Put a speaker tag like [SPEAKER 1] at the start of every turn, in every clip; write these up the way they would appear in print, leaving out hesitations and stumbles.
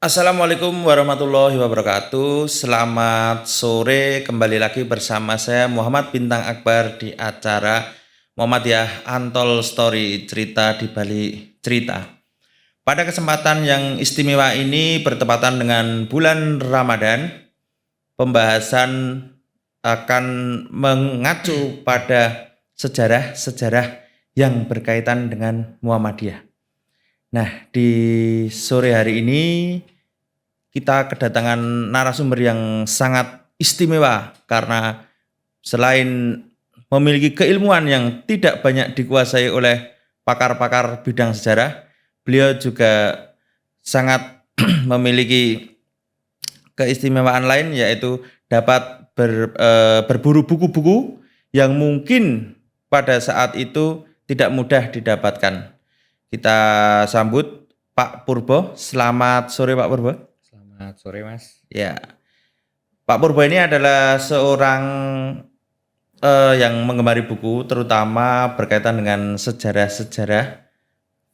[SPEAKER 1] Assalamualaikum warahmatullahi wabarakatuh. Selamat sore, kembali lagi bersama saya Muhammad Bintang Akbar di acara Muhammadiyah Antol Story, cerita di balik cerita. Pada kesempatan yang istimewa ini bertepatan dengan bulan Ramadan, pembahasan akan mengacu pada sejarah-sejarah yang berkaitan dengan Muhammadiyah. Nah, di sore hari ini kita kedatangan narasumber yang sangat istimewa karena selain memiliki keilmuan yang tidak banyak dikuasai oleh pakar-pakar bidang sejarah, beliau juga sangat memiliki keistimewaan lain, yaitu dapat berburu buku-buku yang mungkin pada saat itu tidak mudah didapatkan. Kita sambut Pak Purbo. Selamat sore Pak Purbo.
[SPEAKER 2] Selamat sore Mas.
[SPEAKER 1] Ya, Pak Purbo ini adalah seorang yang menggemari buku, terutama berkaitan dengan sejarah-sejarah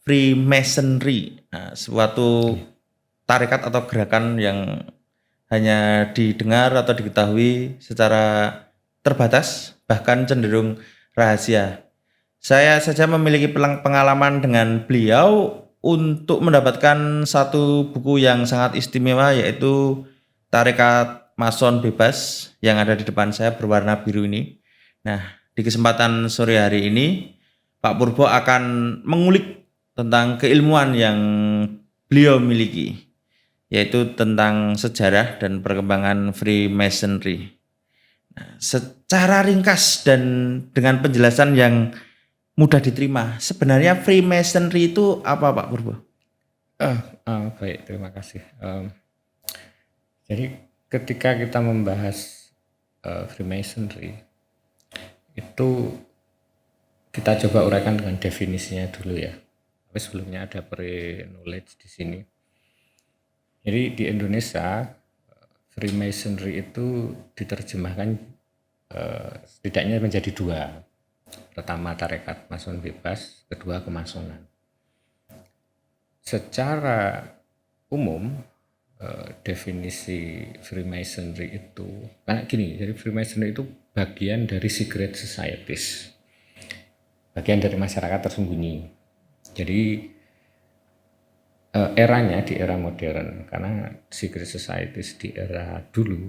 [SPEAKER 1] Freemasonry, suatu tarekat atau gerakan yang hanya didengar atau diketahui secara terbatas, bahkan cenderung rahasia. Saya saja memiliki pengalaman dengan beliau untuk mendapatkan satu buku yang sangat istimewa, yaitu Tarekat Mason Bebas yang ada di depan saya berwarna biru ini. Nah, di kesempatan sore hari ini, Pak Purbo akan mengulik tentang keilmuan yang beliau miliki, yaitu tentang sejarah dan perkembangan Freemasonry. Nah, secara ringkas dan dengan penjelasan yang mudah diterima, sebenarnya Freemasonry itu apa, Pak Purbo?
[SPEAKER 2] Baik, terima kasih. Jadi ketika kita membahas Freemasonry, itu kita coba uraikan dengan definisinya dulu ya. Tapi sebelumnya ada pre-knowledge di sini. Jadi di Indonesia Freemasonry itu diterjemahkan setidaknya menjadi dua. Pertama tarekat Mason Bebas, kedua kemasonan. Secara umum definisi Freemasonry itu karena gini, jadi Freemasonry itu bagian dari secret societies, bagian dari masyarakat tersembunyi. Jadi eranya di era modern, karena secret societies di era dulu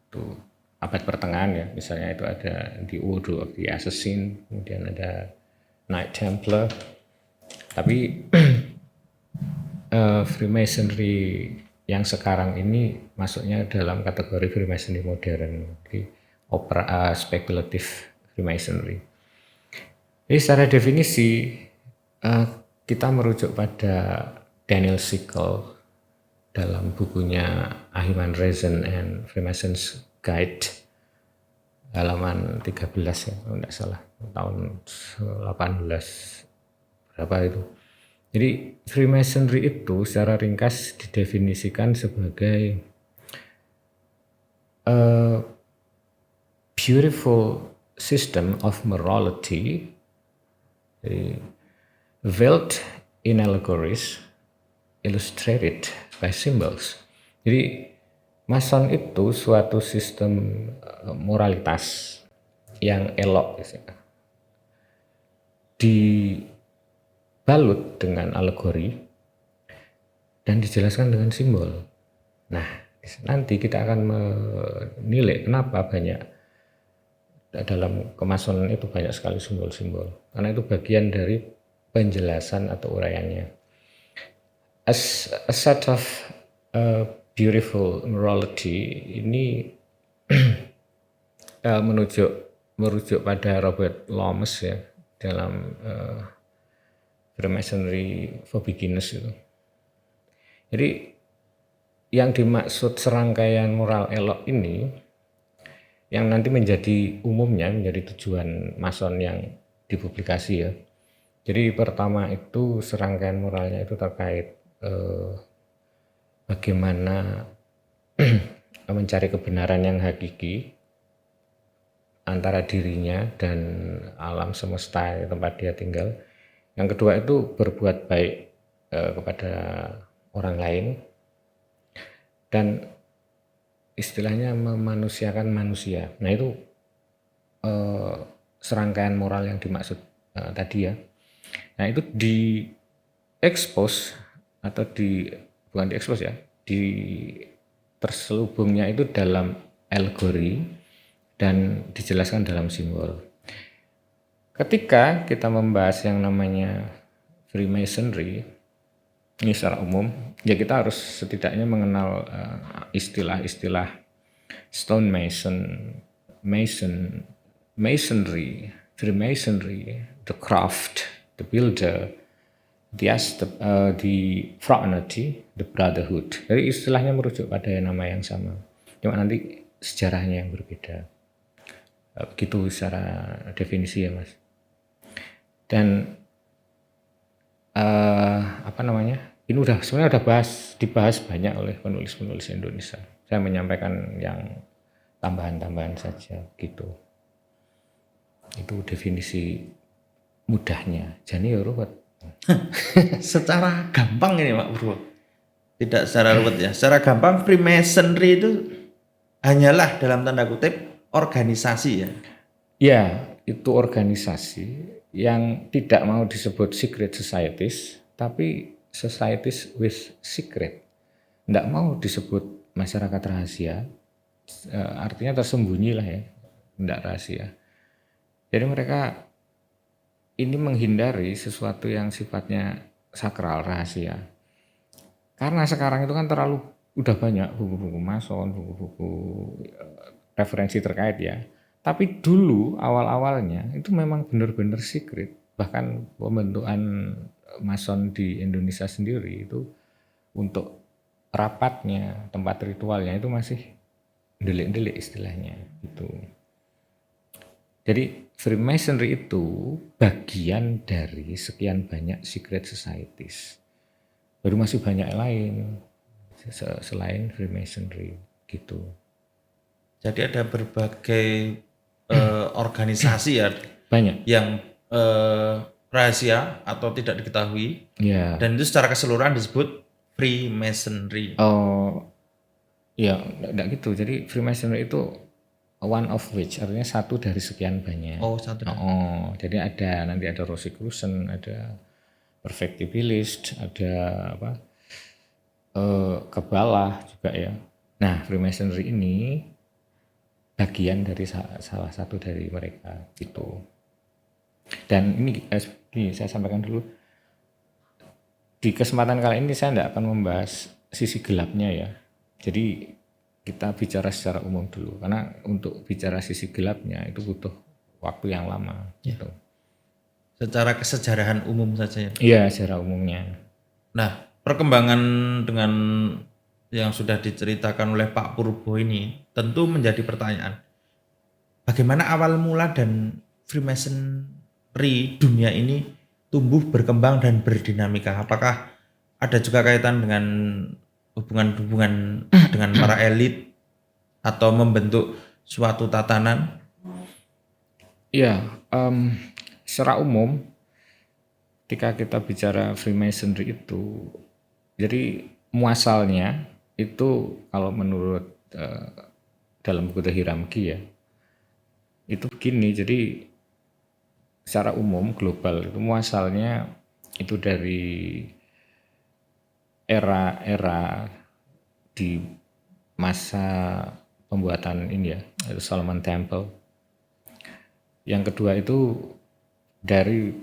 [SPEAKER 2] itu abad pertengahan ya, misalnya itu ada the Order of the Assassin, kemudian ada Knight Templar. Tapi Freemasonry yang sekarang ini masuknya dalam kategori Freemasonry modern, jadi speculative Freemasonry. Jadi secara definisi kita merujuk pada Daniel Siegel dalam bukunya Ahiman Rezan and Freemasons Guide halaman 13 ya, kalau tidak salah, tahun 18 berapa itu. Jadi Freemasonry itu secara ringkas didefinisikan sebagai a beautiful system of morality veiled in allegories illustrated by symbols. Jadi Mason itu suatu sistem moralitas yang elok, dibalut dengan alegori dan dijelaskan dengan simbol. Nah, nanti kita akan menilai kenapa banyak dalam kemasonan itu banyak sekali simbol-simbol, karena itu bagian dari penjelasan atau uraiannya. As a set of beautiful morality ini merujuk pada Robert Lomas ya dalam Freemasonry for Beginners itu. Jadi yang dimaksud serangkaian moral elok ini yang nanti menjadi umumnya, menjadi tujuan Mason yang dipublikasi ya. Jadi pertama itu serangkaian moralnya itu terkait bagaimana mencari kebenaran yang hakiki antara dirinya dan alam semesta tempat dia tinggal. Yang kedua itu berbuat baik kepada orang lain. dan istilahnya memanusiakan manusia. Nah itu serangkaian moral yang dimaksud tadi ya. Nah itu diekspos atau bukan diekspos ya, di terselubungnya itu dalam alegori dan dijelaskan dalam simbol. Ketika kita membahas yang namanya Freemasonry, ini secara umum, ya kita harus setidaknya mengenal istilah-istilah stonemason, masonry, Freemasonry, the craft, the builder, the fraternity, the brotherhood. Jadi istilahnya merujuk pada nama yang sama, cuma nanti sejarahnya yang berbeda. Begitu secara definisi ya Mas. Dan ini sebenarnya dibahas banyak oleh penulis-penulis Indonesia. Saya menyampaikan yang tambahan-tambahan saja gitu. Itu definisi mudahnya. Jani ya ruwet.
[SPEAKER 1] Secara gampang ini Pak Bro. Tidak secara ruwet ya. Secara gampang Freemasonry itu hanyalah dalam tanda kutip organisasi ya.
[SPEAKER 2] Ya, itu organisasi yang tidak mau disebut secret societies, tapi societies with secret. Tidak mau disebut masyarakat rahasia, artinya tersembunyi lah ya, tidak rahasia. Jadi mereka ini menghindari sesuatu yang sifatnya sakral, rahasia. Karena sekarang itu kan udah banyak buku-buku mason, buku-buku referensi terkait ya. Tapi dulu awal-awalnya itu memang benar-benar secret. Bahkan pembentukan mason di Indonesia sendiri itu untuk rapatnya, tempat ritualnya itu masih delik-delik istilahnya gitu. Jadi Freemasonry itu bagian dari sekian banyak secret societies. Baru masih banyak lain selain Freemasonry gitu.
[SPEAKER 1] Jadi ada berbagai organisasi ya
[SPEAKER 2] Banyak
[SPEAKER 1] yang rahasia atau tidak diketahui
[SPEAKER 2] ya.
[SPEAKER 1] dan itu secara keseluruhan disebut Freemasonry.
[SPEAKER 2] Oh ya enggak gitu. Jadi Freemasonry itu one of which, artinya satu dari sekian banyak.
[SPEAKER 1] Oh, satu.
[SPEAKER 2] Jadi nanti ada Rosicrucian, ada Perfectibilist, ada Kabbalah juga ya. Nah Freemasonry ini bagian dari salah satu dari mereka gitu. Dan ini saya sampaikan dulu, di kesempatan kali ini saya tidak akan membahas sisi gelapnya ya. Jadi kita bicara secara umum dulu, karena untuk bicara sisi gelapnya itu butuh waktu yang lama gitu.
[SPEAKER 1] Secara kesejarahan umum saja ya?
[SPEAKER 2] Iya, secara umumnya.
[SPEAKER 1] Nah, perkembangan dengan yang sudah diceritakan oleh Pak Purbo ini tentu menjadi pertanyaan. Bagaimana awal mula dan Freemasonry dunia ini tumbuh, berkembang dan berdinamika? Apakah ada juga kaitan dengan hubungan-hubungan dengan para elit atau membentuk suatu tatanan?
[SPEAKER 2] Iya, secara umum ketika kita bicara Freemasonry itu, jadi muasalnya itu kalau menurut dalam buku The Hierarchy ya, itu begini. Jadi secara umum global itu muasalnya itu dari era di masa pembuatan ini ya, itu Solomon Temple. Yang kedua itu dari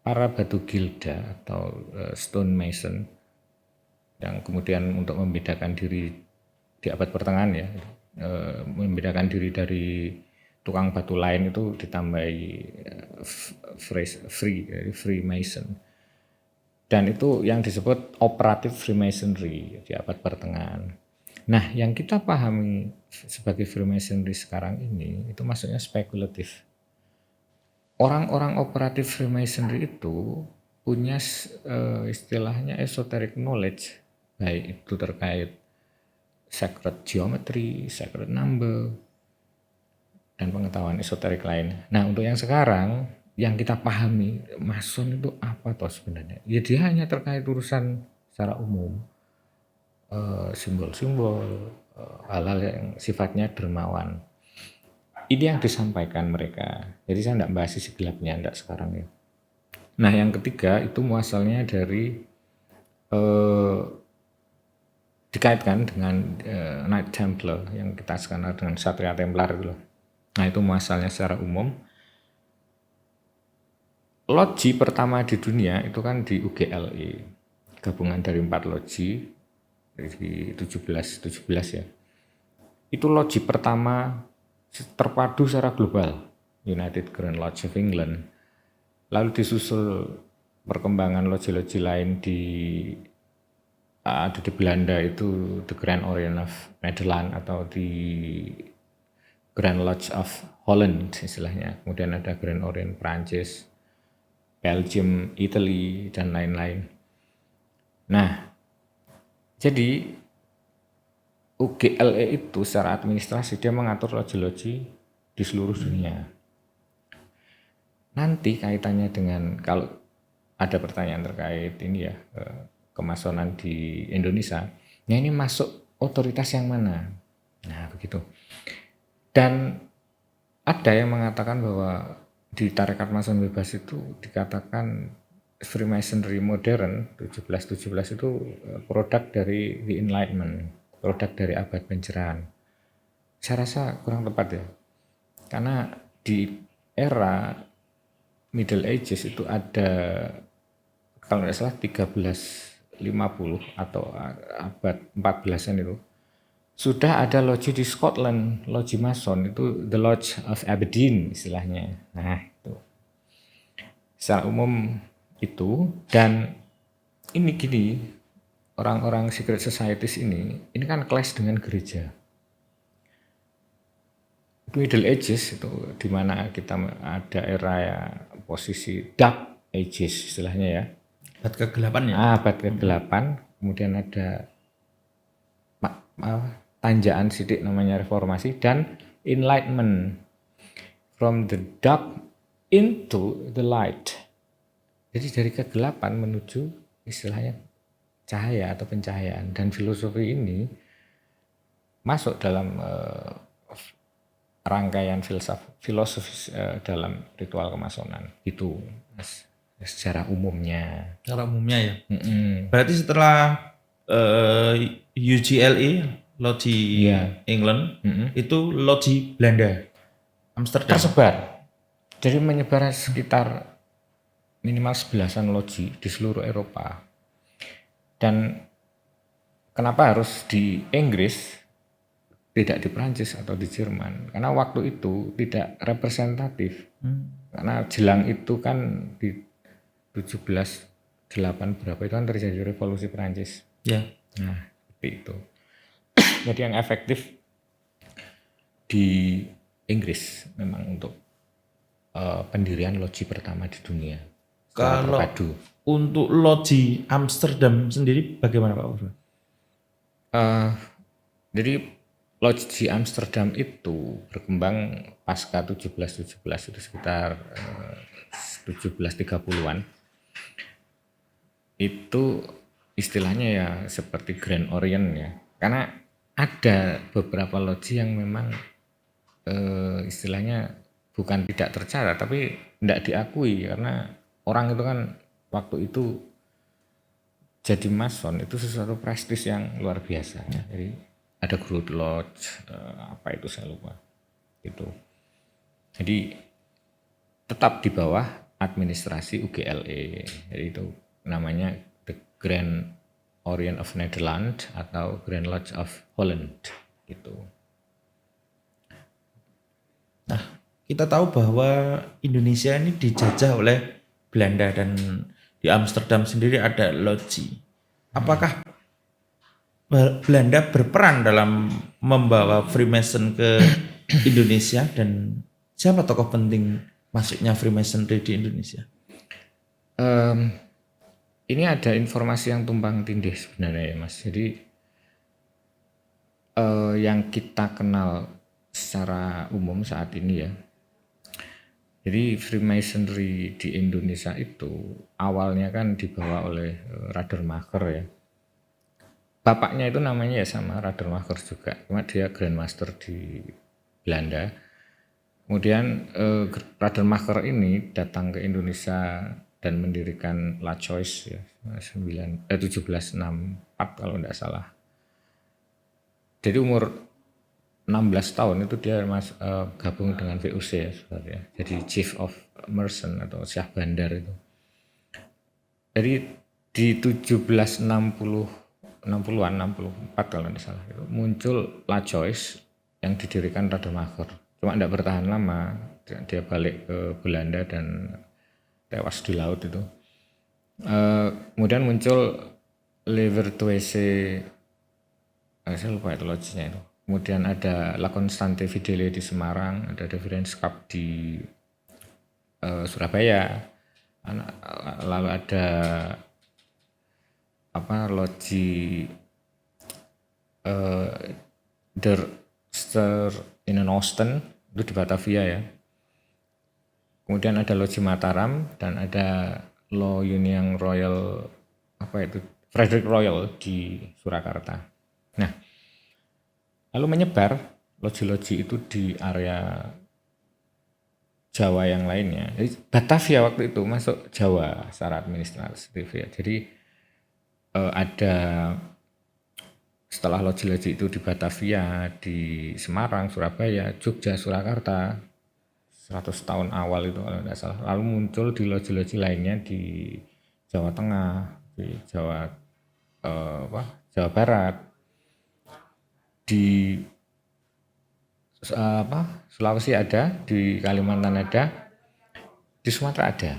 [SPEAKER 2] para batu gilda atau stonemason yang kemudian untuk membedakan diri di abad pertengahan ya, membedakan diri dari tukang batu lain itu ditambahi Freemason. Dan itu yang disebut operative Freemasonry di abad pertengahan. Nah, yang kita pahami sebagai Freemasonry sekarang ini itu maksudnya spekulatif. Orang-orang operatif Freemasonry itu punya istilahnya esoteric knowledge, baik itu terkait sacred geometry, sacred number, dan pengetahuan esoterik lain. Nah, untuk yang sekarang yang kita pahami mason itu apa toh sebenarnya? Ya dia hanya terkait urusan secara umum, simbol-simbol, hal-hal yang sifatnya dermawan. Ini yang disampaikan mereka. Jadi saya tidak bahas sisi gelapnya, tidak sekarang ya. Nah yang ketiga itu muasalnya dari dikaitkan dengan Knight Templar yang kita kenal dengan Satria Templar itu loh. Nah itu muasalnya secara umum. Loji pertama di dunia itu kan di UGLE, gabungan dari 4 loji dari 17 ya. Itu loji pertama terpadu secara global, United Grand Lodge of England. Lalu disusul perkembangan loji-loji lain ada di Belanda itu The Grand Orient of Nederland atau di Grand Lodge of Holland istilahnya. Kemudian ada Grand Orient Prancis, Belgium, Italy, dan lain-lain. Nah, jadi UGLE itu secara administrasi dia mengatur loji-loji di seluruh dunia. Nanti kaitannya dengan kalau ada pertanyaan terkait ini ya kemasonan di Indonesia, ya ini masuk otoritas yang mana? Nah begitu. Dan ada yang mengatakan bahwa di tarekat Mason bebas itu dikatakan Freemasonry modern 1717 itu produk dari the Enlightenment, produk dari abad pencerahan. Saya rasa kurang tepat ya, karena di era Middle Ages itu ada kalau tidak salah 1350 atau abad 14-an itu sudah ada loji di Scotland, loji Mason itu The Lodge of Aberdeen istilahnya. Nah itu secara umum itu. Dan ini gini, orang-orang secret societies ini kan clash dengan gereja. Middle Ages itu dimana kita ada era ya, posisi Dark Ages istilahnya ya.
[SPEAKER 1] Abad ke-8 ya.
[SPEAKER 2] Abad ke-8, kemudian ada tanjaan sidik namanya reformasi dan enlightenment, from the dark into the light. Jadi dari kegelapan menuju istilahnya cahaya atau pencahayaan. Dan filosofi ini masuk dalam rangkaian filosofis dalam ritual kemasonan itu secara umumnya.
[SPEAKER 1] Secara umumnya ya. Berarti setelah UGLE Loji England itu loji Belanda Amsterdam
[SPEAKER 2] tersebar, jadi menyebar sekitar minimal 11-an loji di seluruh Eropa. Dan kenapa harus di Inggris tidak di Prancis atau di Jerman? Karena waktu itu tidak representatif. Karena jelang itu kan di 1708 berapa itu kan terjadi revolusi Prancis
[SPEAKER 1] ya.
[SPEAKER 2] Nah seperti itu. Jadi yang efektif di Inggris memang untuk pendirian loji pertama di dunia.
[SPEAKER 1] Kalau
[SPEAKER 2] terpadu.
[SPEAKER 1] Untuk loji Amsterdam sendiri bagaimana Pak Urban?
[SPEAKER 2] Jadi loji Amsterdam itu berkembang pasca 1717 itu sekitar 1730-an. Itu istilahnya ya seperti Grand Orient ya. Karena ada beberapa loji yang memang istilahnya bukan tidak tercatat tapi tidak diakui, karena orang itu kan waktu itu jadi mason itu sesuatu prestis yang luar biasa. Jadi ada Groot Lodge, apa itu saya lupa itu. Jadi tetap di bawah administrasi UGLE. Jadi itu namanya The Grand Orient of Nederland atau Grand Lodge of Holland gitu.
[SPEAKER 1] Nah, kita tahu bahwa Indonesia ini dijajah oleh Belanda dan di Amsterdam sendiri ada loji. Apakah Belanda berperan dalam membawa Freemason ke Indonesia dan siapa tokoh penting masuknya Freemasonry di Indonesia?
[SPEAKER 2] Ini ada informasi yang tumpang tindih sebenarnya ya Mas. Jadi yang kita kenal secara umum saat ini ya. Jadi Freemasonry di Indonesia itu awalnya kan dibawa oleh Radermacher ya. bapaknya itu namanya ya sama Radermacher juga, cuma dia Grandmaster di Belanda. Kemudian Radermacher ini datang ke Indonesia dan mendirikan La Choice ya 1764 kalau tidak salah. Jadi umur 16 tahun itu dia gabung dengan VOC ya sebenarnya. Jadi Chief of Merchant atau Syah Bandar itu. Jadi di 60-an 64 kalau tidak salah itu muncul La Choice yang didirikan Radermacher. Cuma tidak bertahan lama, dia balik ke Belanda dan tewas di laut itu. Kemudian muncul Le Virtuose, saya lupa itu logisnya itu. Kemudian ada La Constante Fidele di Semarang, ada Defiance Cup di Surabaya, lalu ada loji Der Ster in Osten itu di Batavia ya. Kemudian ada loji Mataram dan ada Lo Union Royal Frederick Royal di Surakarta. Nah, lalu menyebar loji-loji itu di area Jawa yang lainnya. Jadi Batavia waktu itu masuk Jawa secara administratif ya. Jadi ada setelah loji-loji itu di Batavia, di Semarang, Surabaya, Jogja, Surakarta 100 tahun awal itu kalau tidak salah. Lalu muncul di loji-loji lainnya di Jawa Tengah, di Jawa Barat, di Sulawesi ada, di Kalimantan ada, di Sumatera ada.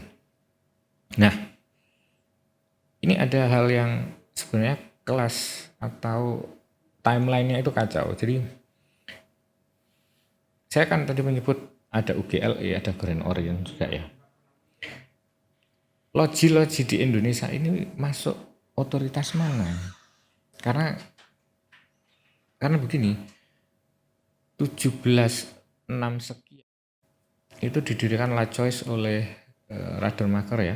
[SPEAKER 2] Nah, ini ada hal yang sebenarnya kelas atau timeline-nya itu kacau. Jadi saya kan tadi menyebut ada UGLE, ada Grand Orient juga ya. Loji-loji di Indonesia ini masuk otoritas mana? Karena begini, 1706 sekian itu didirikan La Choice oleh Radermacher ya.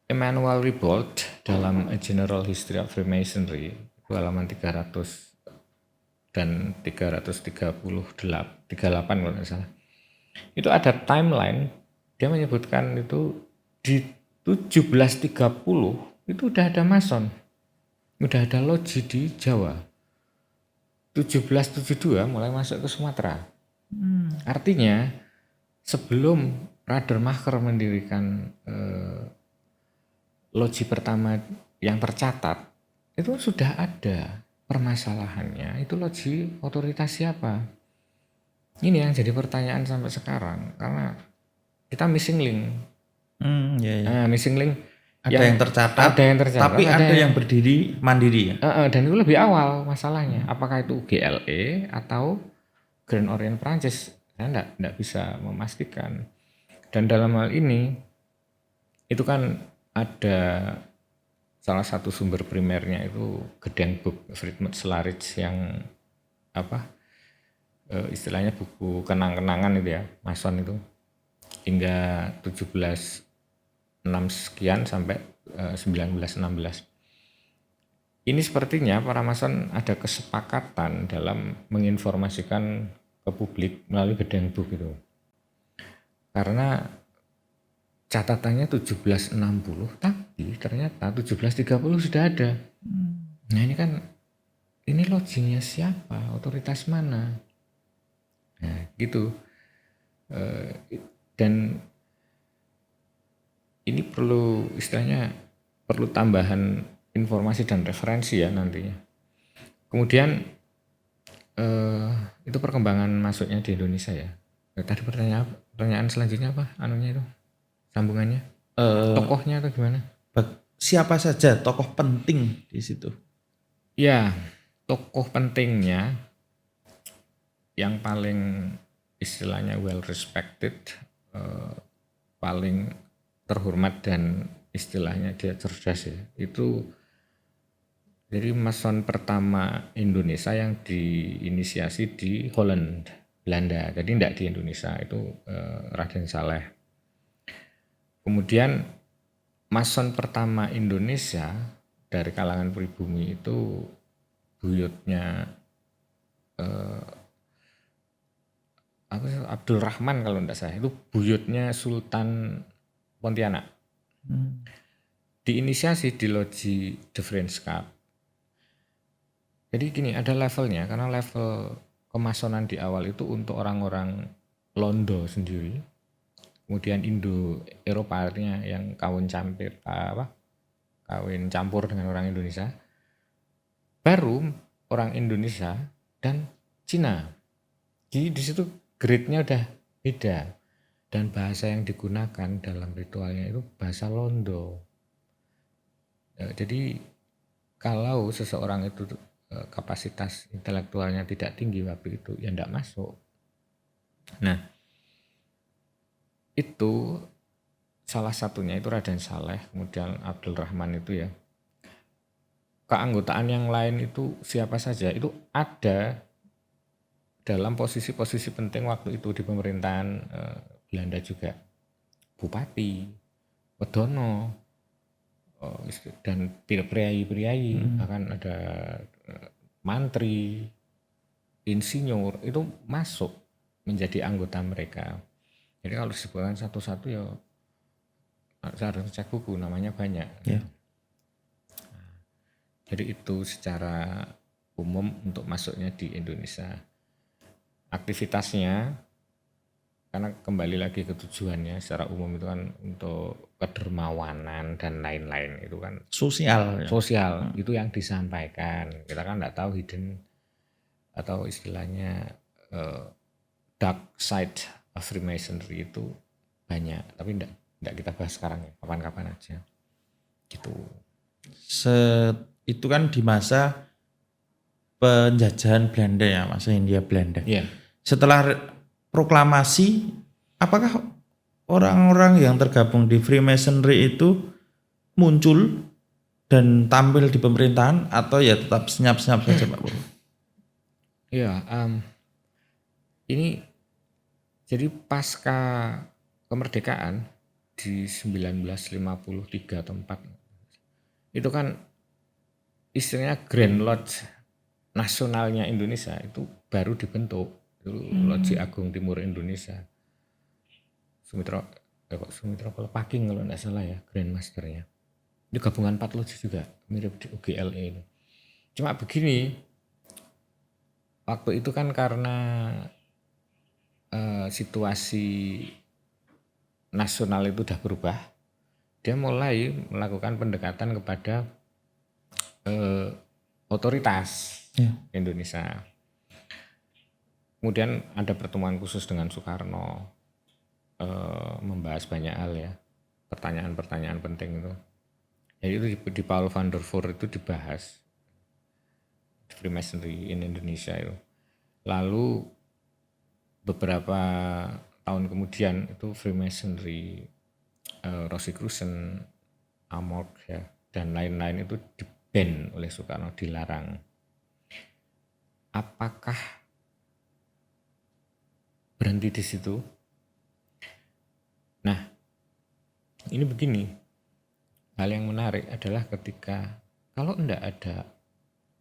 [SPEAKER 2] Emmanuel Ribault dalam A General History of Freemasonry itu halaman 300 dan 338 kalau tidak salah. Itu ada timeline, dia menyebutkan itu di 1730 itu udah ada Mason, udah ada loji di Jawa. 1772 mulai masuk ke Sumatera. Artinya sebelum Radermacher mendirikan loji pertama yang tercatat itu sudah ada permasalahannya. Itu loji otoritas siapa? Ini yang jadi pertanyaan sampai sekarang karena kita missing link.
[SPEAKER 1] Iya.
[SPEAKER 2] Missing link.
[SPEAKER 1] Ada yang tercatat, tapi ada yang berdiri mandiri ya.
[SPEAKER 2] Dan itu lebih awal masalahnya. Apakah itu GLE atau Grand Orient Prancis? Saya enggak bisa memastikan. Dan dalam hal ini itu kan ada salah satu sumber primernya itu Gedenkbuch Friedemann Schlarich yang istilahnya buku kenang-kenangan itu ya, Mason itu hingga 1706 sekian sampai 1916. Ini sepertinya para Mason ada kesepakatan dalam menginformasikan ke publik melalui Gedenkbuch itu. Karena catatannya 1760, tapi ternyata 1730 sudah ada. Nah ini lojinya siapa, otoritas mana? Nah gitu. Dan ini perlu tambahan informasi dan referensi ya nantinya. Kemudian itu perkembangan masuknya di Indonesia ya. Tadi pertanyaan selanjutnya apa? Itu sambungannya? Tokohnya atau gimana?
[SPEAKER 1] Siapa saja tokoh penting di situ?
[SPEAKER 2] Ya, tokoh pentingnya yang paling istilahnya well respected, paling terhormat dan istilahnya dia cerdas ya. Itu jadi Mason pertama Indonesia yang diinisiasi di Holland, Belanda. Jadi tidak di Indonesia, itu Raden Saleh. Kemudian Mason pertama Indonesia dari kalangan pribumi itu buyutnya Abdul Rahman kalau tidak salah, itu buyutnya Sultan Pontianak. Diinisiasi di loji The Friends Cup. Jadi gini, ada levelnya, karena level kemasonan di awal itu untuk orang-orang Londo sendiri, kemudian Indo Eropanya yang kawin campur dengan orang Indonesia, baru orang Indonesia dan Cina. Jadi di situ grade-nya udah beda, dan bahasa yang digunakan dalam ritualnya itu bahasa Londo. Jadi kalau seseorang itu kapasitas intelektualnya tidak tinggi waktu itu, ya tidak masuk. Nah, itu salah satunya itu Raden Saleh, kemudian Abdul Rahman itu ya. Keanggotaan yang lain itu siapa saja itu ada dalam posisi-posisi penting waktu itu di pemerintahan Belanda juga. Bupati, Wedono, dan priai-priai, bahkan ada mantri, insinyur, itu masuk menjadi anggota mereka. Jadi kalau disebutkan satu-satu ya saya harus cek buku, namanya banyak.
[SPEAKER 1] Ya.
[SPEAKER 2] Jadi itu secara umum untuk masuknya di Indonesia. Aktivitasnya, karena kembali lagi ke tujuannya, secara umum itu kan untuk kedermawanan dan lain-lain, itu kan
[SPEAKER 1] Sosial.
[SPEAKER 2] sosial, itu yang disampaikan. Kita kan nggak tahu hidden atau istilahnya dark side of Freemasonry itu banyak, tapi enggak kita bahas sekarang ya, kapan-kapan aja gitu.
[SPEAKER 1] Itu kan di masa penjajahan Belanda ya, masa Hindia Belanda.
[SPEAKER 2] Iya.
[SPEAKER 1] Setelah proklamasi, apakah orang-orang yang tergabung di Freemasonry itu muncul dan tampil di pemerintahan atau ya tetap senyap-senyap saja Pak Bowo?
[SPEAKER 2] Iya, ini jadi pasca kemerdekaan di 1953 atau 4 itu kan istilahnya Grand Lodge nasionalnya Indonesia itu baru dibentuk, itu Loji Agung Timur Indonesia. Sumitra Pelepaking kalau tidak salah ya, Grand Masternya. Ini gabungan 4 loji juga, mirip di UGLE ini. Cuma begini, waktu itu kan karena situasi nasional itu udah berubah, dia mulai melakukan pendekatan kepada otoritas Indonesia. Kemudian ada pertemuan khusus dengan Soekarno, membahas banyak hal ya, pertanyaan-pertanyaan penting itu. Jadi itu di Paul van der Voort itu dibahas Freemasonry in Indonesia itu. Lalu beberapa tahun kemudian itu Freemasonry, Rosicrucian, Amorg ya, dan lain-lain itu di-ban oleh Soekarno, dilarang. Apakah berhenti di situ? Nah, ini begini, hal yang menarik adalah ketika kalau tidak ada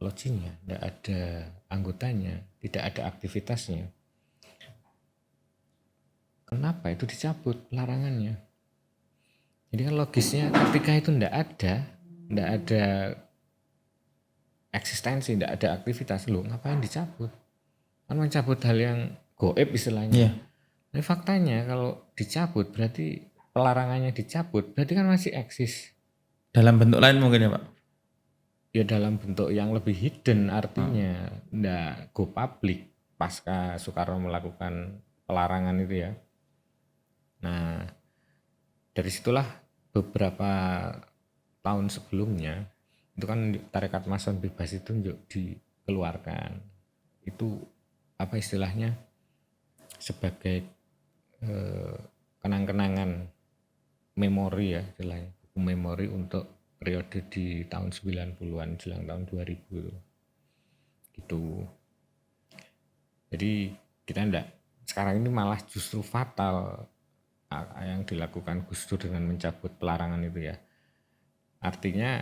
[SPEAKER 2] lojinya, tidak ada anggotanya, tidak ada aktivitasnya, kenapa itu dicabut larangannya? Jadi kan logisnya ketika itu tidak ada eksistensi, tidak ada aktivitas, loh ngapain dicabut? Kan mencabut hal yang goib istilahnya. Tapi faktanya kalau dicabut berarti pelarangannya dicabut, berarti kan masih eksis.
[SPEAKER 1] Dalam bentuk lain mungkin ya Pak?
[SPEAKER 2] Ya dalam bentuk yang lebih hidden, artinya nggak go public pasca Soekarno melakukan pelarangan itu ya. Nah, dari situlah beberapa tahun sebelumnya itu kan tarekat Mason bebas itu dikeluarkan. Itu apa istilahnya, sebagai kenang-kenangan memori ya istilahnya, buku memori untuk periode di tahun 90-an jelang tahun 2000 itu. Gitu. Jadi kita sekarang ini malah justru fatal yang dilakukan Gus Dur dengan mencabut pelarangan itu ya. Artinya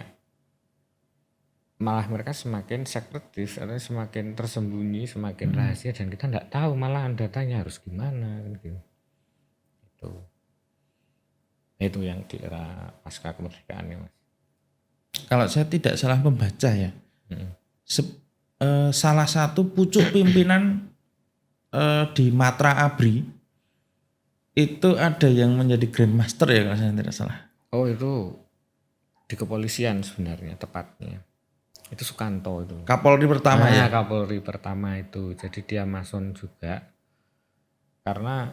[SPEAKER 2] malah mereka semakin sekretif atau semakin tersembunyi, semakin rahasia, dan kita nggak tahu malahan datanya harus gimana gitu. Itu yang di era pasca kemerdekaan ya, Mas.
[SPEAKER 1] Kalau saya tidak salah membaca ya,
[SPEAKER 2] Mm.
[SPEAKER 1] salah satu pucuk pimpinan di Matra Abri itu ada yang menjadi Grandmaster ya kalau saya tidak salah.
[SPEAKER 2] Oh, itu di kepolisian sebenarnya tepatnya. Itu Sukanto itu.
[SPEAKER 1] Kapolri pertama ya.
[SPEAKER 2] Kapolri pertama itu. Jadi dia mason juga. Karena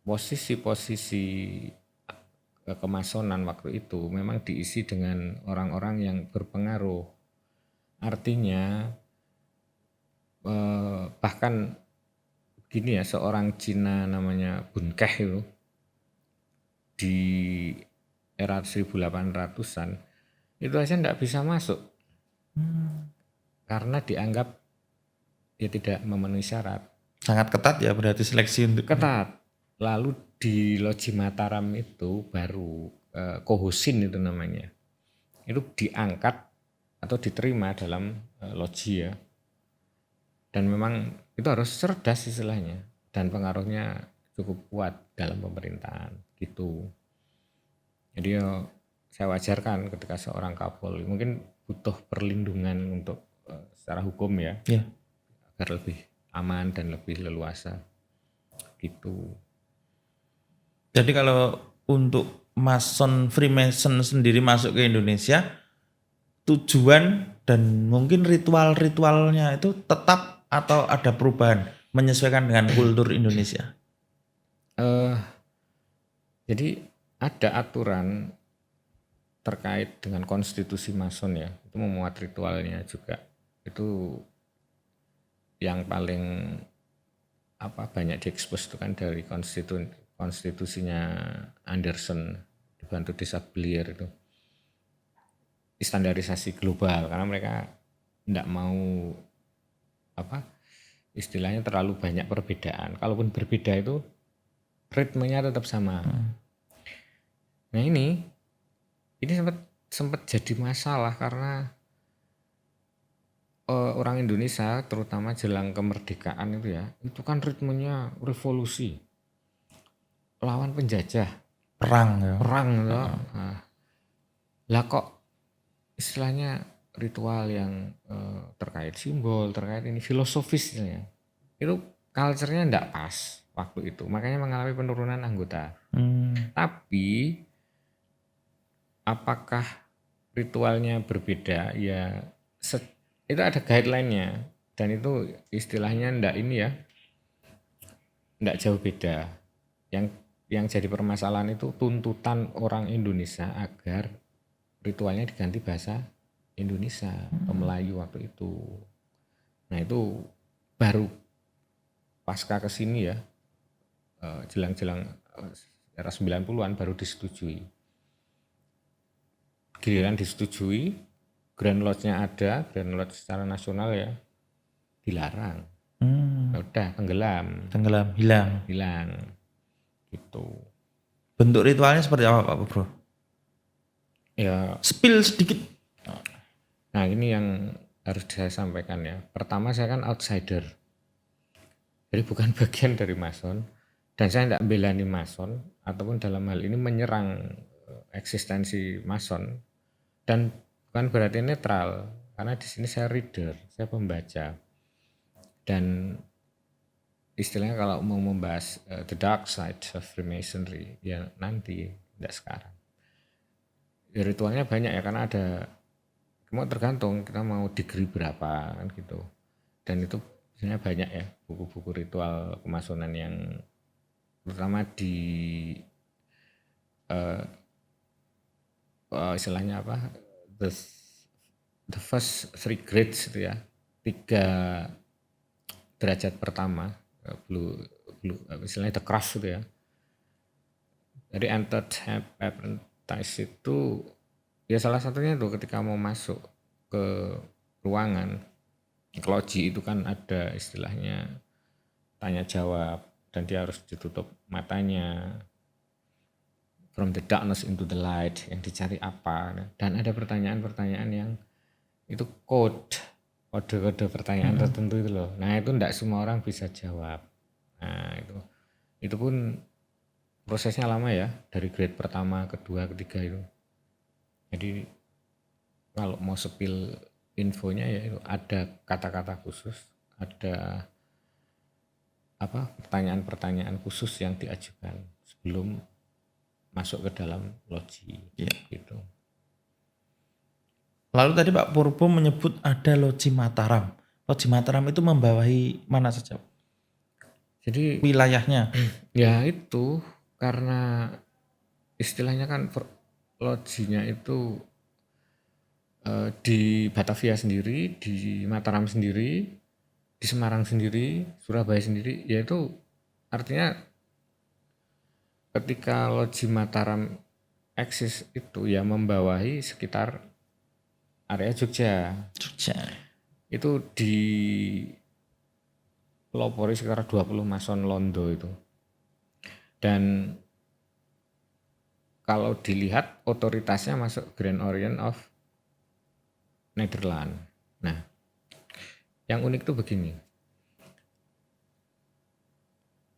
[SPEAKER 2] posisi-posisi kemasonan waktu itu memang diisi dengan orang-orang yang berpengaruh. Artinya bahkan gini ya, seorang Cina namanya Bun Keh itu di era 1800-an itu aja enggak bisa masuk karena dianggap dia tidak memenuhi syarat.
[SPEAKER 1] Sangat ketat ya berarti seleksi untuk
[SPEAKER 2] Ketat. Lalu di Loji Mataram itu baru Kohosin itu namanya. Itu diangkat atau diterima dalam loji ya. Dan memang itu harus cerdas istilahnya dan pengaruhnya cukup kuat dalam pemerintahan gitu. Jadi ya saya wajarkan ketika seorang Kapolri mungkin butuh perlindungan untuk secara hukum ya,
[SPEAKER 1] ya.
[SPEAKER 2] agar lebih aman dan lebih leluasa gitu.
[SPEAKER 1] Jadi kalau untuk Mason Freemason sendiri masuk ke Indonesia, tujuan dan mungkin ritual-ritualnya itu tetap atau ada perubahan menyesuaikan dengan kultur Indonesia?
[SPEAKER 2] Jadi ada aturan terkait dengan konstitusi Mason ya, itu memuat ritualnya juga. Itu yang paling banyak diekspos itu kan dari konstitusinya Anderson dibantu Desa Belir itu. Standarisasi global karena mereka tidak mau istilahnya terlalu banyak perbedaan. Kalaupun berbeda itu ritmenya tetap sama. Nah ini sempat jadi masalah karena orang Indonesia terutama jelang kemerdekaan itu kan ritmenya revolusi, lawan penjajah,
[SPEAKER 1] Perang ya.
[SPEAKER 2] Nah, lah kok istilahnya ritual yang terkait simbol, terkait ini filosofisnya itu culture-nya enggak pas waktu itu, makanya mengalami penurunan anggota. Tapi apakah ritualnya berbeda ya, itu ada guideline-nya dan itu istilahnya enggak jauh beda. Yang jadi permasalahan itu tuntutan orang Indonesia agar ritualnya diganti bahasa Indonesia atau Melayu waktu itu. Nah itu baru pasca kesini ya, jelang-jelang era 90-an baru disetujui. Giliran disetujui, Grand Lodge-nya ada, Grand Lodge secara nasional ya, dilarang. Udah tenggelam, hilang gitu.
[SPEAKER 1] Bentuk ritualnya seperti apa Pak Bro?
[SPEAKER 2] Ya,
[SPEAKER 1] spill sedikit.
[SPEAKER 2] Nah ini yang harus saya sampaikan ya. Pertama saya kan outsider, jadi bukan bagian dari Mason dan saya tidak membelani Mason ataupun dalam hal ini menyerang eksistensi Mason, dan bukan berarti netral karena di sini saya reader, saya pembaca, dan istilahnya kalau mau membahas the dark side of Freemasonry ya nanti, tidak sekarang. Ya, ritualnya banyak ya karena ada, cuma tergantung kita mau degree berapa kan gitu, dan itu biasanya banyak ya buku-buku ritual kemasonan yang terutama di istilahnya the first three grades itu ya, 3 derajat pertama, blue istilahnya the craft itu ya. Jadi entered apprentice itu ya salah satunya itu ketika mau masuk ke ruangan loji itu kan ada istilahnya tanya jawab dan dia harus ditutup matanya, from the darkness into the light, yang dicari apa, dan ada pertanyaan-pertanyaan yang itu kode pertanyaan tertentu itu loh. Nah itu enggak semua orang bisa jawab. Nah itu pun prosesnya lama ya, dari grade pertama, kedua, ketiga itu. Jadi kalau mau sepil infonya ya itu ada kata-kata khusus, ada pertanyaan-pertanyaan khusus yang diajukan sebelum masuk ke dalam logi gitu.
[SPEAKER 1] Lalu tadi Pak Purbo menyebut ada Loji Mataram. Loji Mataram itu membawahi mana saja
[SPEAKER 2] Jadi
[SPEAKER 1] wilayahnya?
[SPEAKER 2] ya itu karena istilahnya kan lojinya itu di Batavia sendiri, di Mataram sendiri, di Semarang sendiri, Surabaya sendiri, yaitu artinya ketika Loji Mataram eksis itu ya membawahi sekitar area Jogja. Itu di pelopori sekitar 20 mason londo itu. Dan kalau dilihat otoritasnya masuk Grand Orient of Netherlands. Nah, yang unik tuh begini.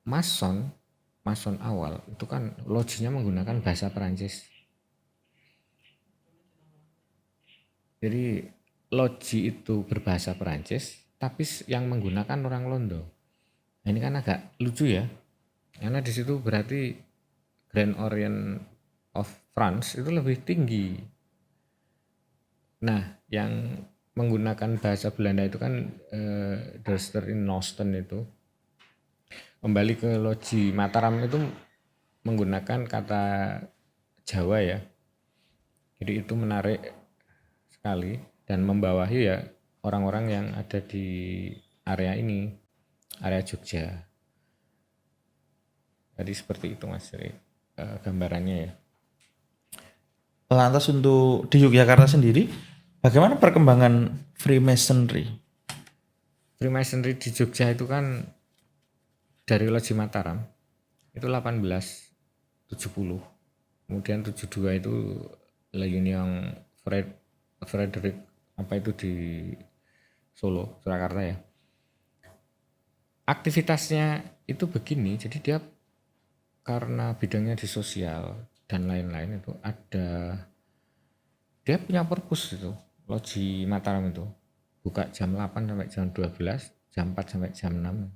[SPEAKER 2] Mason awal itu kan lojinya menggunakan bahasa Perancis. Jadi loji itu berbahasa Perancis, tapi yang menggunakan orang Londo. Nah, ini kan agak lucu ya, karena di situ berarti Grand Orient of France itu lebih tinggi. Nah, yang menggunakan bahasa Belanda itu kan Dorster in Nosten itu. Kembali ke Loji Mataram itu menggunakan kata Jawa ya. Jadi itu menarik sekali dan membawahi ya orang-orang yang ada di area ini, area Jogja. Jadi seperti itu Mas gambarannya ya.
[SPEAKER 1] Lantas untuk di Yogyakarta sendiri, bagaimana perkembangan Freemasonry?
[SPEAKER 2] Freemasonry di Jogja itu kan dari Loji Mataram itu 1870. Kemudian 72 itu La Union Frederick apa itu di Solo, Surakarta ya. Aktivitasnya itu begini, jadi dia karena bidangnya di sosial dan lain-lain itu dia punya purpose itu. Loji Mataram itu buka jam 8 sampai jam 12, jam 4 sampai jam 6.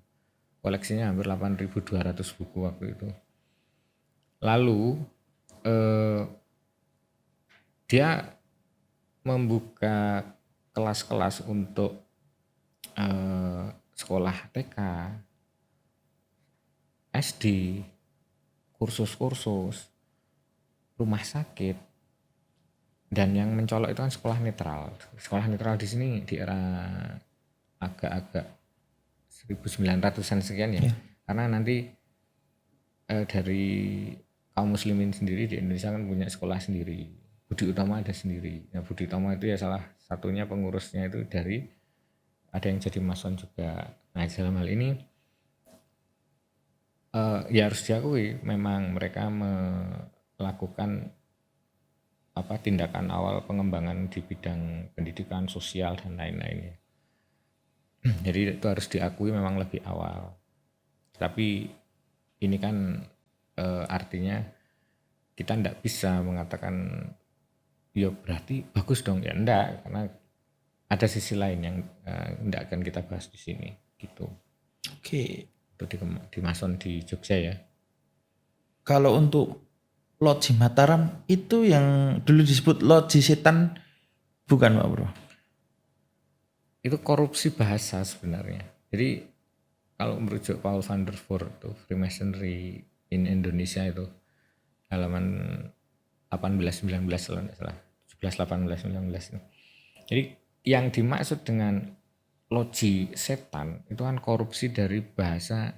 [SPEAKER 2] Koleksinya hampir 8.200 buku waktu itu. Lalu dia membuka kelas-kelas untuk sekolah TK, SD, kursus-kursus, rumah sakit, dan yang mencolok itu kan sekolah netral. Sekolah netral di sini di era agak-agak 1900-an sekian ya. Karena nanti dari kaum muslimin sendiri di Indonesia kan punya sekolah sendiri. Budi Utomo ada sendiri. Nah, Budi Utomo itu ya salah satunya pengurusnya itu dari ada yang jadi mason juga. Nah, dalam hal ini ya harus diakui memang mereka melakukan tindakan awal pengembangan di bidang pendidikan sosial dan lain-lain. Jadi itu harus diakui memang lebih awal. Tapi ini kan artinya kita tidak bisa mengatakan ya berarti bagus dong, ya enggak, karena ada sisi lain yang enggak akan kita bahas di sini gitu.
[SPEAKER 1] Oke.
[SPEAKER 2] Itu di Mason di Jogja ya.
[SPEAKER 1] Kalau untuk Loji Mataram itu yang dulu disebut Loji Setan bukan Pak Bro?
[SPEAKER 2] Itu korupsi bahasa sebenarnya. Jadi kalau merujuk Paul van der Voort itu Freemasonry in Indonesia itu halaman 18-19 kalau tidak salah, 17-18-19 itu. Jadi yang dimaksud dengan loji setan itu kan korupsi dari bahasa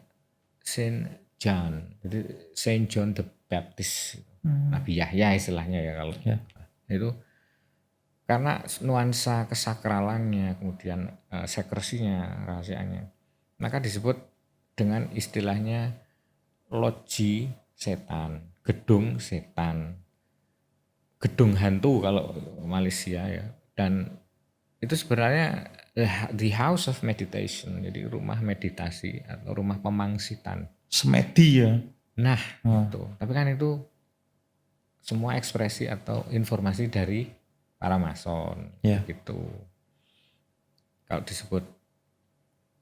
[SPEAKER 2] Saint John. Jadi Saint John the Baptist, Nabi Yahya istilahnya ya kalau itu karena nuansa kesakralannya, kemudian sekresinya, rahasianya, maka disebut dengan istilahnya loji setan, gedung setan, gedung hantu kalau Malaysia ya. Dan itu sebenarnya the house of meditation, jadi rumah meditasi atau rumah pemangsitan.
[SPEAKER 1] Semedi ya.
[SPEAKER 2] Nah,
[SPEAKER 1] Oh.
[SPEAKER 2] itu. Tapi kan itu semua ekspresi atau informasi dari para mason
[SPEAKER 1] Ya.
[SPEAKER 2] gitu. Kalau disebut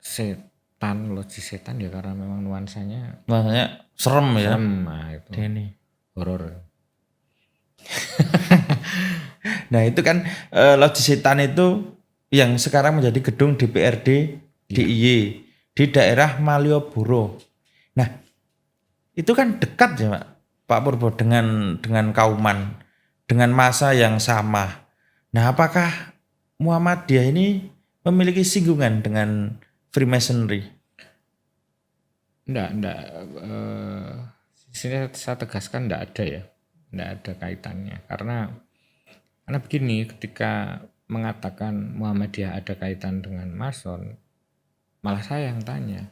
[SPEAKER 2] setan, logi setan ya karena memang nuansanya
[SPEAKER 1] Makanya serem ya.
[SPEAKER 2] serem, nah itu
[SPEAKER 1] Ini.
[SPEAKER 2] horor.
[SPEAKER 1] Nah itu kan Loji Setan itu yang sekarang menjadi gedung DPRD DIY di daerah Malioboro. Nah itu kan dekat ya Pak Purbo dengan Kauman, dengan masa yang sama. Nah apakah Muhammadiyah ini memiliki singgungan dengan Freemasonry?
[SPEAKER 2] Enggak. Sini saya tegaskan enggak ada ya, enggak ada kaitannya. Karena begini, ketika mengatakan Muhammadiyah ada kaitan dengan Mason, malah saya yang tanya,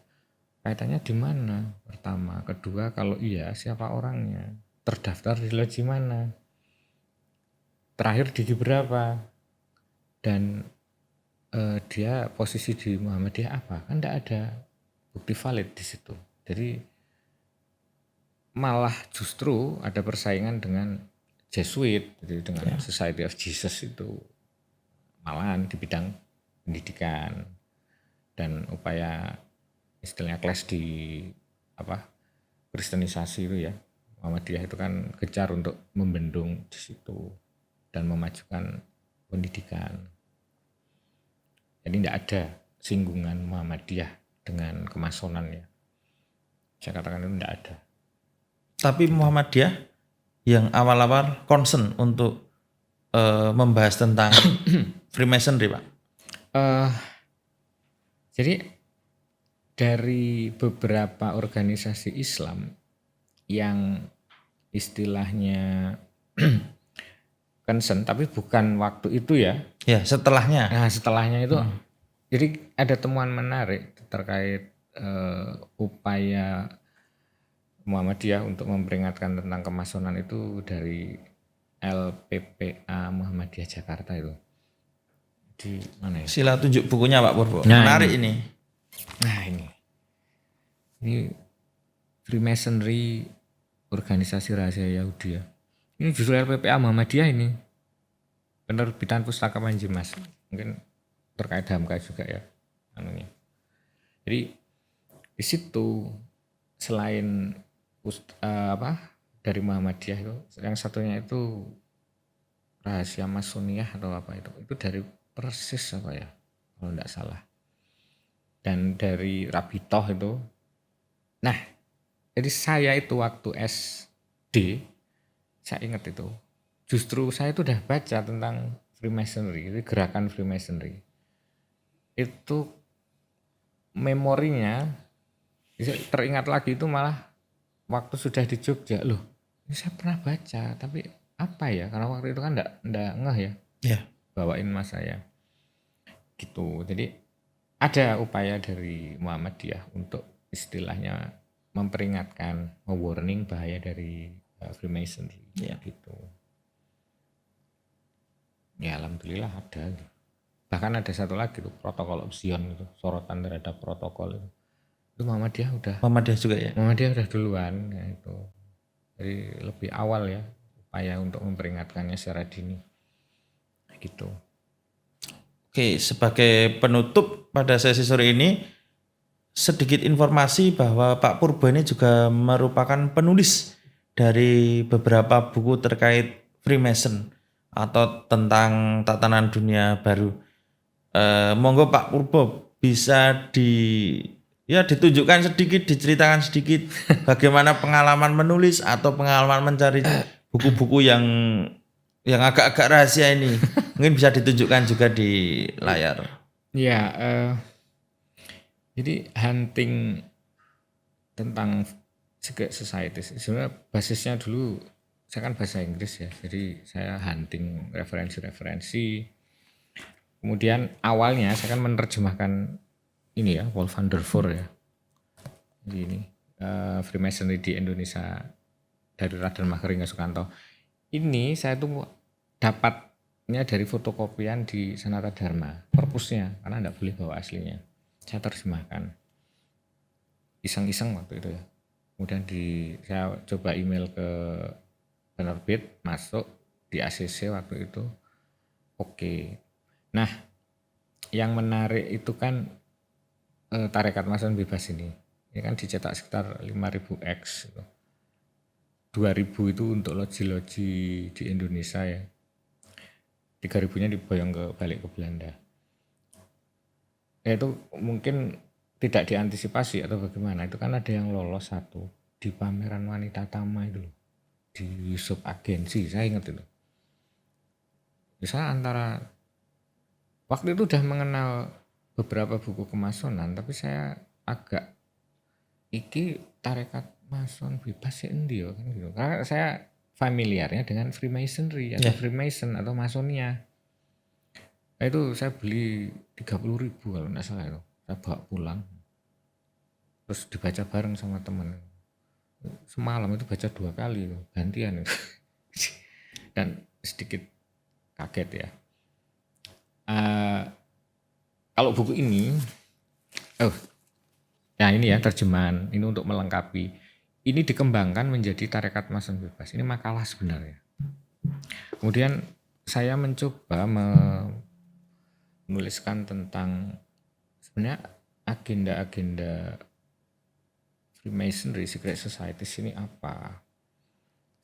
[SPEAKER 2] kaitannya di mana? Pertama, kedua, kalau iya siapa orangnya? Terdaftar di loji mana? Terakhir di berapa? Dan dia posisi di Muhammadiyah apa? Kan enggak ada bukti valid di situ. Jadi malah justru ada persaingan dengan Jesuit, jadi dengan Society of Jesus itu malahan di bidang pendidikan dan upaya istilahnya kelas di kristenisasi itu ya. Muhammadiyah itu kan gencar untuk membendung di situ dan memajukan pendidikan. Jadi tidak ada singgungan Muhammadiyah dengan kemasonan ya. Saya katakan itu tidak ada.
[SPEAKER 1] Tapi Muhammadiyah yang awal-awal concern untuk membahas tentang Freemasonry Pak.
[SPEAKER 2] Jadi dari beberapa organisasi Islam yang istilahnya concern, tapi bukan waktu itu ya.
[SPEAKER 1] Ya setelahnya.
[SPEAKER 2] Nah setelahnya itu, jadi ada temuan menarik terkait upaya Muhammadiyah untuk memperingatkan tentang kemasonan itu dari LPPA Muhammadiyah Jakarta itu. Di mana ya?
[SPEAKER 1] Sila tunjuk bukunya Pak Purbo.
[SPEAKER 2] Nah,
[SPEAKER 1] Menarik ini.
[SPEAKER 2] Nah ini Freemasonry, organisasi rahasia Yahudi ya. Ini justru LPPA Muhammadiyah ini. Penerbitan Pustaka Manjimas. Mungkin terkait Hamka juga ya. Anunya. Jadi di situ selain dari Muhammadiyah itu, yang satunya itu rahasia Masoniyah atau apa itu dari Persis apa ya kalau tidak salah, dan dari Rabitoh itu. Nah jadi saya itu waktu SD saya ingat itu justru saya itu udah baca tentang Freemasonry, itu gerakan Freemasonry itu, memorinya teringat lagi itu malah waktu sudah di Jogja. Loh ini saya pernah baca tapi apa ya, karena waktu itu kan enggak ngeh ya.
[SPEAKER 1] Ya.
[SPEAKER 2] Bawain mas saya gitu. Jadi ada upaya dari Muhammadiyah untuk istilahnya memperingatkan, warning bahaya dari Freemasonry gitu. Ya alhamdulillah ada. Bahkan ada satu lagi tuh, protokol Opsion itu, sorotan terhadap protokol itu Muhammadiyah
[SPEAKER 1] juga ya.
[SPEAKER 2] Muhammadiyah udah duluan ya itu. Jadi lebih awal ya upaya untuk memperingatkannya secara dini gitu.
[SPEAKER 1] Oke, sebagai penutup pada sesi sore ini sedikit informasi bahwa Pak Purbo ini juga merupakan penulis dari beberapa buku terkait Freemason atau tentang tatanan dunia baru. Monggo Pak Purbo bisa ditunjukkan sedikit, diceritakan sedikit bagaimana pengalaman menulis atau pengalaman mencari buku-buku yang agak-agak rahasia ini. Mungkin bisa ditunjukkan juga di layar.
[SPEAKER 2] Ya, jadi hunting tentang secret societies sebenarnya basisnya dulu saya kan bahasa Inggris ya, jadi saya hunting referensi-referensi. Kemudian awalnya saya kan menerjemahkan ini ya, Paul van der Voort ya. Jadi ini Freemasonry di Indonesia dari Raden Maher hingga Sukanto. Ini saya tuh dapat ini dari fotokopian di Sanata Dharma, perpusnya, karena enggak boleh bawa aslinya. Saya terjemahkan. Iseng-iseng waktu itu ya. Kemudian saya coba email ke penerbit, masuk di ACC waktu itu. Oke. Nah, yang menarik itu kan Tarekat Mason Bebas ini. Ini kan dicetak sekitar 5.000 X. 2.000 itu untuk loji-loji di Indonesia ya. 3.000-nya diboyong balik ke Belanda. Itu mungkin tidak diantisipasi atau bagaimana. Itu kan ada yang lolos satu di pameran wanita Tama itu loh. Di Yusuf Agensi, saya ingat itu. Saya antara waktu itu udah mengenal beberapa buku kemasonan, tapi saya agak iki Tarekat Mason Bebas ya endi kan gitu. Karena saya familiarnya dengan Freemasonry atau Freemason atau Masonia. Nah, itu saya beli 30.000 kalau nggak salah itu. Saya bawa pulang. Terus dibaca bareng sama teman. Semalam itu baca 2 kali loh, gantian itu. Dan sedikit kaget ya. Kalau buku ini, nah ini ya terjemahan, ini untuk melengkapi. Ini dikembangkan menjadi Tarekat Mason Bebas. Ini makalah sebenarnya. Kemudian saya mencoba menuliskan tentang sebenarnya agenda-agenda Freemasonry, Secret Societies ini apa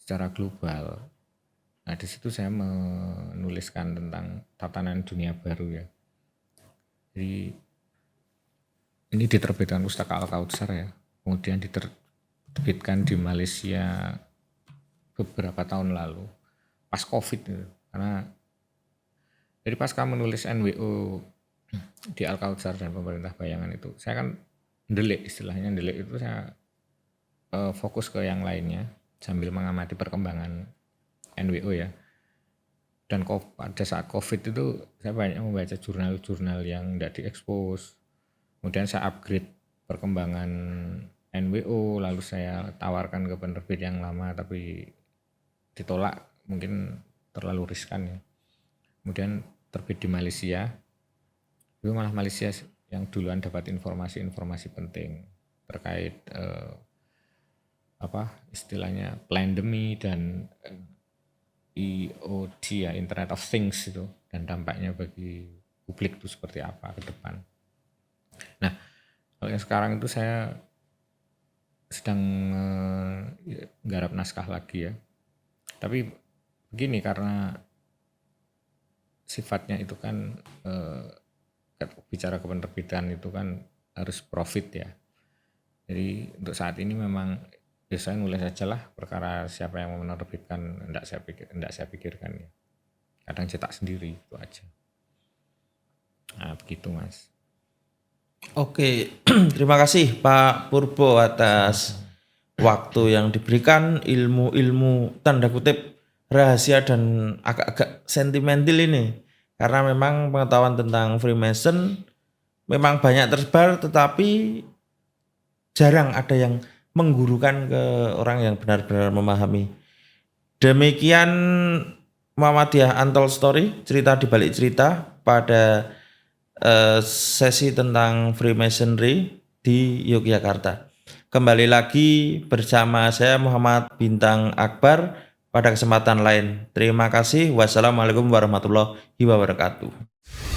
[SPEAKER 2] secara global. Nah di situ saya menuliskan tentang tatanan dunia baru ya. Jadi ini diterbitkan Pustaka Al-Kautsar ya, kemudian diterbitkan di Malaysia beberapa tahun lalu pas COVID itu. Karena dari pasca menulis NWO di Al-Kautsar dan Pemerintah Bayangan itu, saya kan ndelik, istilahnya ndelik itu saya fokus ke yang lainnya sambil mengamati perkembangan NWO ya. Dan pada saat COVID itu saya banyak membaca jurnal-jurnal yang tidak diekspos. Kemudian saya upgrade perkembangan NWO, lalu saya tawarkan ke penerbit yang lama tapi ditolak, mungkin terlalu riskan ya. Kemudian terbit di Malaysia, itu malah Malaysia yang duluan dapat informasi-informasi penting terkait istilahnya pandemi dan IoT ya, Internet of Things itu, dan dampaknya bagi publik itu seperti apa ke depan. Nah, kalau yang sekarang itu saya sedang nggarap naskah lagi ya. Tapi begini, karena sifatnya itu kan bicara kepenerbitan itu kan harus profit ya. Jadi untuk saat ini memang saya nulis aja lah, perkara siapa yang mau menerbitkan enggak saya pikirkan ya. Kadang cetak sendiri itu aja. Nah begitu Mas.
[SPEAKER 1] Oke, terima kasih Pak Purbo atas waktu yang diberikan, ilmu-ilmu tanda kutip rahasia dan agak-agak sentimental ini. Karena memang pengetahuan tentang Freemason memang banyak tersebar, tetapi jarang ada yang menggurukan ke orang yang benar-benar memahami. Demikian Muhammadiyah Untold Story, cerita di balik cerita pada sesi tentang Freemasonry di Yogyakarta. Kembali lagi bersama saya Muhammad Bintang Akbar pada kesempatan lain. Terima kasih. Wassalamualaikum warahmatullahi wabarakatuh.